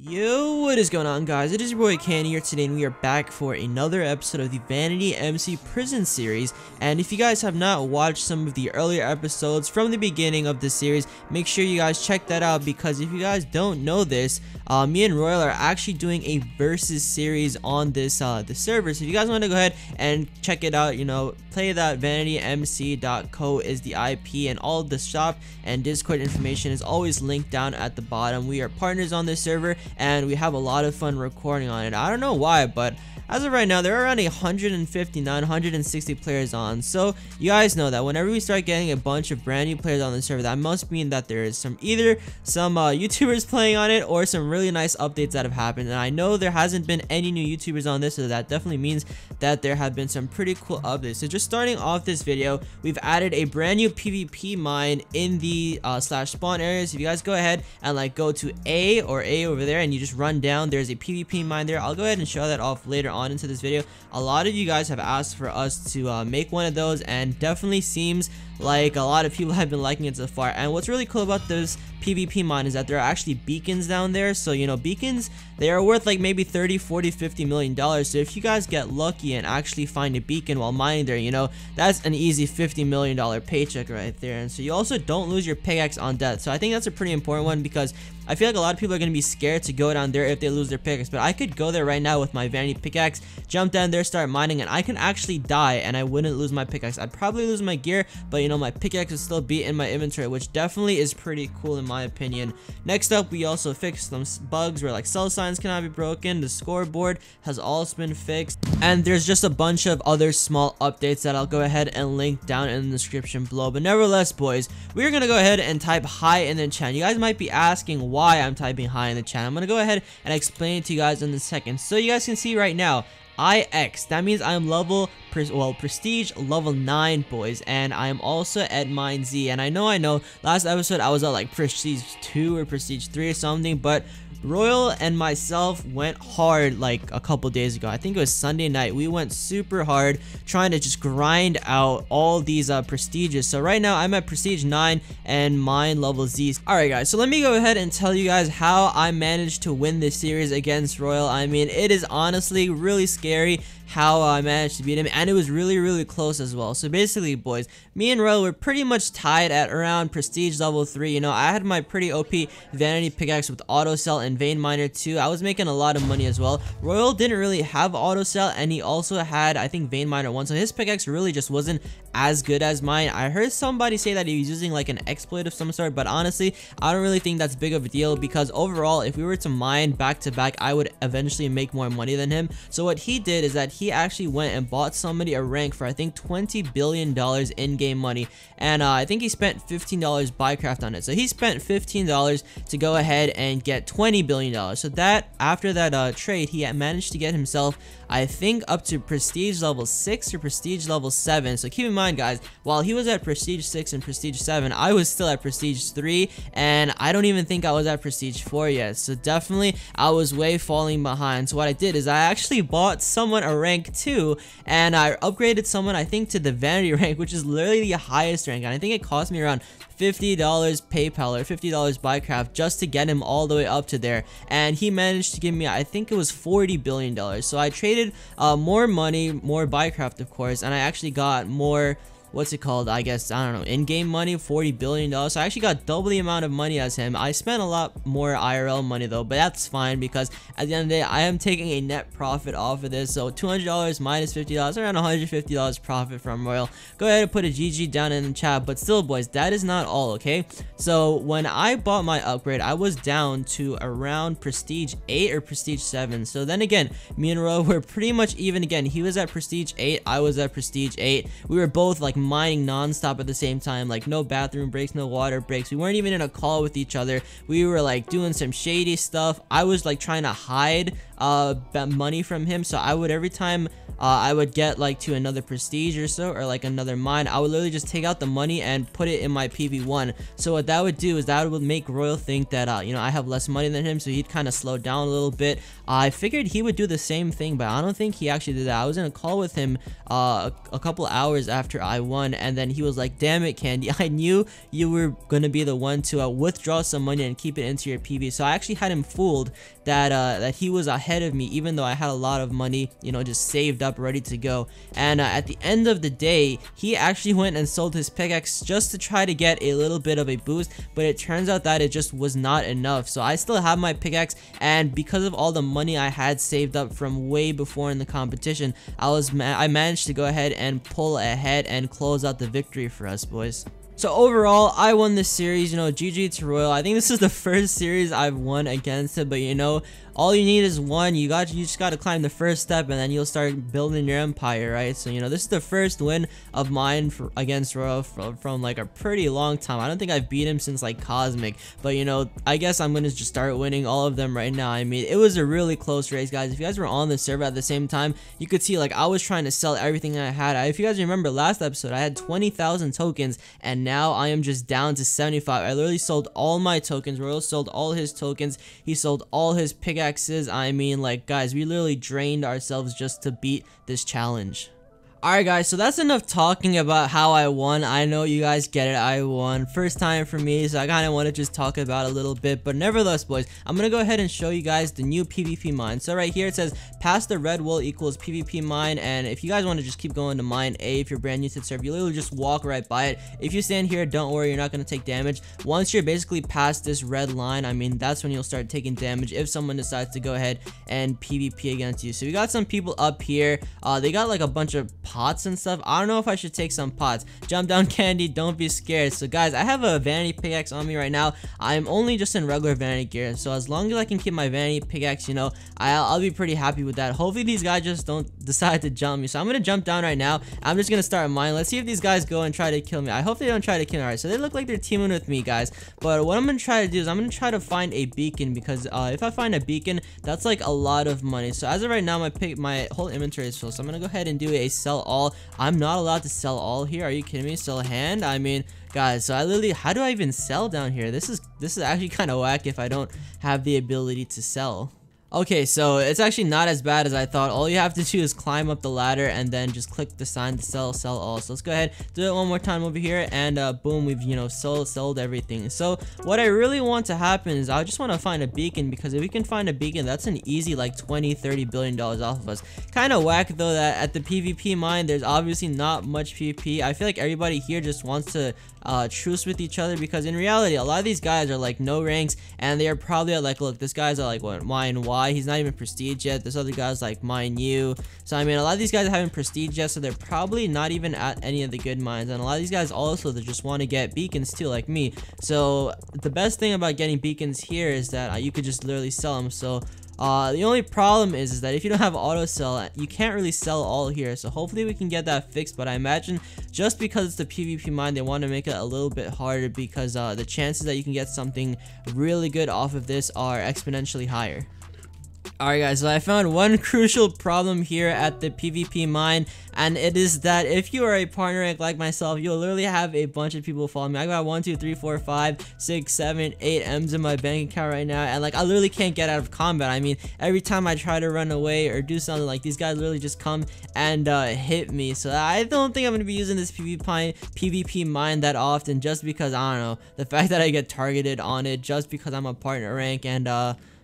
Yo, what is going on, guys? It is your boy Candy here today, and we are back for another episode of the Vanity MC Prison series. And if you guys have not watched some of the earlier episodes from the beginning of the series, make sure you guys check that out, because if you guys don't know this, me and Royal are actually doing a versus series on this the server. So if you guys want to go ahead and check it out, you know, play that vanitymc.co is the IP, and all of the shop and Discord information is always linked down at the bottom. We are partners on this server, and we have a lot of fun recording on it. I don't know why, but as of right now, there are around 159, 160 players on. So you guys know that whenever we start getting a bunch of brand new players on the server, that must mean that there is either some YouTubers playing on it, or some really nice updates that have happened. And I know there hasn't been any new YouTubers on this, so that definitely means that there have been some pretty cool updates. So just starting off this video, we've added a brand new PvP mine in the /spawn areas. If you guys go ahead and like go to A over there, and you just run down, there's a PvP mine there. I'll go ahead and show that off later on into this video. A lot of you guys have asked for us to make one of those, and definitely seems like a lot of people have been liking it so far. And what's really cool about this PvP mine is that there are actually beacons down there. So, you know, beacons, they are worth like maybe 30, 40, 50 million dollars. So if you guys get lucky and actually find a beacon while mining there, you know, that's an easy $50 million paycheck right there. And so you also don't lose your pickaxe on death. So I think that's a pretty important one, because I feel like a lot of people are going to be scared to go down there if they lose their pickaxe. But I could go there right now with my vanity pickaxe, jump down there, start mining, and I can actually die and I wouldn't lose my pickaxe. I'd probably lose my gear, but you know, my pickaxe would still be in my inventory, which definitely is pretty cool in my opinion. Next up, we also fixed some bugs where like cell signs cannot be broken. The scoreboard has also been fixed, and there's just a bunch of other small updates that I'll go ahead and link down in the description below. But nevertheless, boys, we're gonna go ahead and type hi in the chat. You guys might be asking why I'm typing hi in the chat. I'm gonna go ahead and explain it to you guys in a second. So you guys can see right now, IX, that means I'm prestige level 9, boys, and I am also at mine Z. And I know last episode I was at like prestige 2 or prestige 3 or something, but Royal and myself went hard like a couple days ago. I think it was Sunday night. We went super hard trying to just grind out all these prestiges. So right now I'm at prestige 9 and mine level Z. Alright guys, so let me go ahead and tell you guys how I managed to win this series against Royal. I mean, it is honestly really scary how I managed to beat him, and it was really close as well. So basically, boys, me and Royal were pretty much tied at around prestige level 3. You know, I had my pretty OP vanity pickaxe with auto cell and vein miner too. I was making a lot of money as well. Royal didn't really have auto cell, and he also had, I think, vein miner 1, so his pickaxe really just wasn't as good as mine. I heard somebody say that he was using like an exploit of some sort, but honestly, I don't really think that's big of a deal, because overall, if we were to mine back to back, I would eventually make more money than him. So what he did is that he actually went and bought somebody a rank for I think $20 billion in-game money, and I think he spent $15 Buycraft on it. So he spent $15 to go ahead and get $20 billion. So that after that trade, he had managed to get himself, I think, up to prestige level 6 or prestige level 7. So keep in mind, guys, while he was at prestige 6 and prestige 7, I was still at prestige 3, and I don't even think I was at prestige 4 yet. So definitely I was way falling behind. So what I did is I actually bought someone a rank 2, and I upgraded someone, I think, to the vanity rank, which is literally the highest rank, and I think it cost me around $50 PayPal or $50 Buycraft just to get him all the way up to there. And he managed to give me, I think it was $40 billion. So I traded more money, more Buycraft of course, and I actually got more, what's it called, I guess, I don't know, in-game money, $40 billion. So I actually got double the amount of money as him. I spent a lot more IRL money though, but that's fine, because at the end of the day, I am taking a net profit off of this. So $200 minus $50, around $150 profit from Royal. Go ahead and put a GG down in the chat. But still, boys, that is not all, okay? So when I bought my upgrade, I was down to around prestige 8 or prestige 7. So then again, me and Royal were pretty much even again. He was at prestige 8, I was at prestige 8. We were both like mining non-stop at the same time, like no bathroom breaks, no water breaks. We weren't even in a call with each other. We were like doing some shady stuff. I was like trying to hide money from him, so I would, every time I would get like to another prestige or so, or like another mine, I would literally just take out the money and put it in my PV1. So what that would do is that would make Royal think that you know, I have less money than him, so he'd kind of slow down a little bit. I figured he would do the same thing, but I don't think he actually did that. I was in a call with him a couple hours after I won, and then he was like, damn it, Candy, I knew you were gonna be the one to withdraw some money and keep it into your PV. So I actually had him fooled that he was ahead of me, even though I had a lot of money, you know, just saved up ready to go. And at the end of the day, he actually went and sold his pickaxe just to try to get a little bit of a boost, but it turns out that it just was not enough. So I still have my pickaxe, and because of all the money I had saved up from way before in the competition, I managed to go ahead and pull ahead and close out the victory for us, boys. So overall, I won this series, you know, GG to Royal. I think this is the first series I've won against him, but you know, all you need is one. You just gotta climb the first step, and then you'll start building your empire, right? So you know, this is the first win of mine against Royal from like a pretty long time. I don't think I've beat him since like Cosmic, but you know, I guess I'm gonna just start winning all of them right now. I mean, it was a really close race, guys. If you guys were on the server at the same time, you could see like I was trying to sell everything I had. If you guys remember last episode, I had 20,000 tokens, and now I am just down to 75. I literally sold all my tokens. Royal sold all his tokens. He sold all his pickaxes. I mean, like, guys, we literally drained ourselves just to beat this challenge. Alright guys, so that's enough talking about how I won. I know you guys get it, I won. First time for me, so I kind of want to just talk about it a little bit. But nevertheless, boys, I'm going to go ahead and show you guys the new PvP mine. So right here it says, past the red wall equals PvP mine. And if you guys want to just keep going to mine A, if you're brand new to the server, you literally just walk right by it. If you stand here, don't worry, you're not going to take damage. Once you're basically past this red line, I mean, that's when you'll start taking damage if someone decides to go ahead and PvP against you. So we got some people up here. They got like a bunch of pots and stuff. I don't know if I should take some pots. Jump down, Candy, don't be scared. So guys, I have a vanity pickaxe on me right now. I'm only just in regular vanity gear, so as long as I can keep my vanity pickaxe, you know, I'll be pretty happy with that. Hopefully these guys just don't decide to jump me. So I'm gonna jump down right now. I'm just gonna start mine. Let's see if these guys go and try to kill me. I hope they don't try to kill me. Alright, so they look like they're teaming with me, guys. But what I'm gonna try to do is I'm gonna try to find a beacon, because if I find a beacon, that's like a lot of money. So as of right now, my whole inventory is full, so I'm gonna go ahead and do a sell all. I'm not allowed to sell all here. Are you kidding me? Sell hand? I mean, guys, so I literally, how do I even sell down here? This is actually kind of whack if I don't have the ability to sell. Okay, so it's actually not as bad as I thought. All you have to do is climb up the ladder and then just click the sign to sell all. So let's go ahead, do it one more time over here, and boom, we've, you know, sold everything. So what I really want to happen is I just want to find a beacon, because if we can find a beacon, that's an easy like $20-30 billion off of us. Kind of whack though that at the PvP mine, there's obviously not much PvP. I feel like everybody here just wants to truce with each other, because in reality a lot of these guys are like no ranks, and they are probably at like, look, this guy's at like what, mine Y, he's not even prestige yet. This other guy's like mine U. So I mean, a lot of these guys haven't prestige yet, so they're probably not even at any of the good mines. And a lot of these guys also, they just want to get beacons too, like me. So the best thing about getting beacons here is that you could just literally sell them. So the only problem is that if you don't have auto sell, you can't really sell all here. So hopefully we can get that fixed, but I imagine just because it's the PvP mine, they want to make it a little bit harder, because the chances that you can get something really good off of this are exponentially higher. Alright guys, so I found one crucial problem here at the PvP mine, and it is that if you are a partner rank like myself, you'll literally have a bunch of people following me. I got 1 2 3 4 5 6 7 8 M's in my bank account right now, and like I literally can't get out of combat. I mean, every time I try to run away or do something, like these guys literally just come and hit me. So I don't think I'm gonna be using this PvP mine that often, just because, I don't know, the fact that I get targeted on it just because I'm a partner rank. And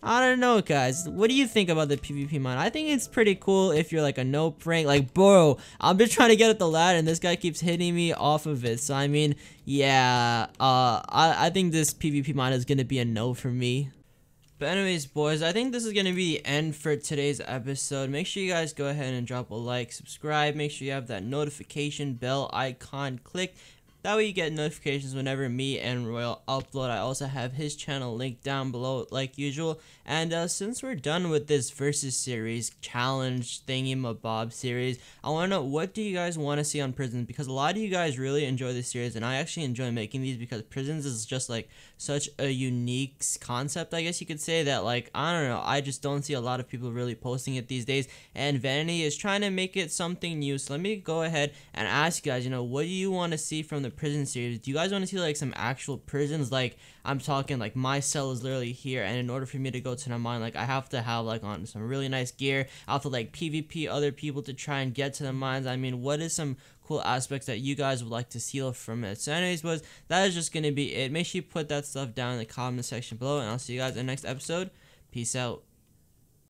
I don't know, guys. What do you think about the PvP mine? I think it's pretty cool if you're like a nope rank. Like, bro, I'm just trying to get at the ladder and this guy keeps hitting me off of it. So I mean, yeah, I think this PvP mine is gonna be a no for me. But anyways, boys, I think this is gonna be the end for today's episode. Make sure you guys go ahead and drop a like, subscribe, make sure you have that notification bell icon clicked. That way you get notifications whenever me and Royal upload. I also have his channel linked down below like usual. And since we're done with this versus series, challenge thingy-mabob series, I want to know, what do you guys want to see on prisons? Because a lot of you guys really enjoy this series, and I actually enjoy making these because prisons is just like such a unique concept, I guess you could say, that like, I don't know, I just don't see a lot of people really posting it these days, and Vanity is trying to make it something new. So let me go ahead and ask you guys, you know, what do you want to see from the prison series? Do you guys want to see like some actual prisons? Like, I'm talking like my cell is literally here, and in order for me to go to the mine, like I have to have like on some really nice gear. I have to like PvP other people to try and get to the mines. I mean, what is some cool aspects that you guys would like to see from it? So anyways, boys, that is just gonna be it. Make sure you put that stuff down in the comment section below, and I'll see you guys in the next episode. Peace out.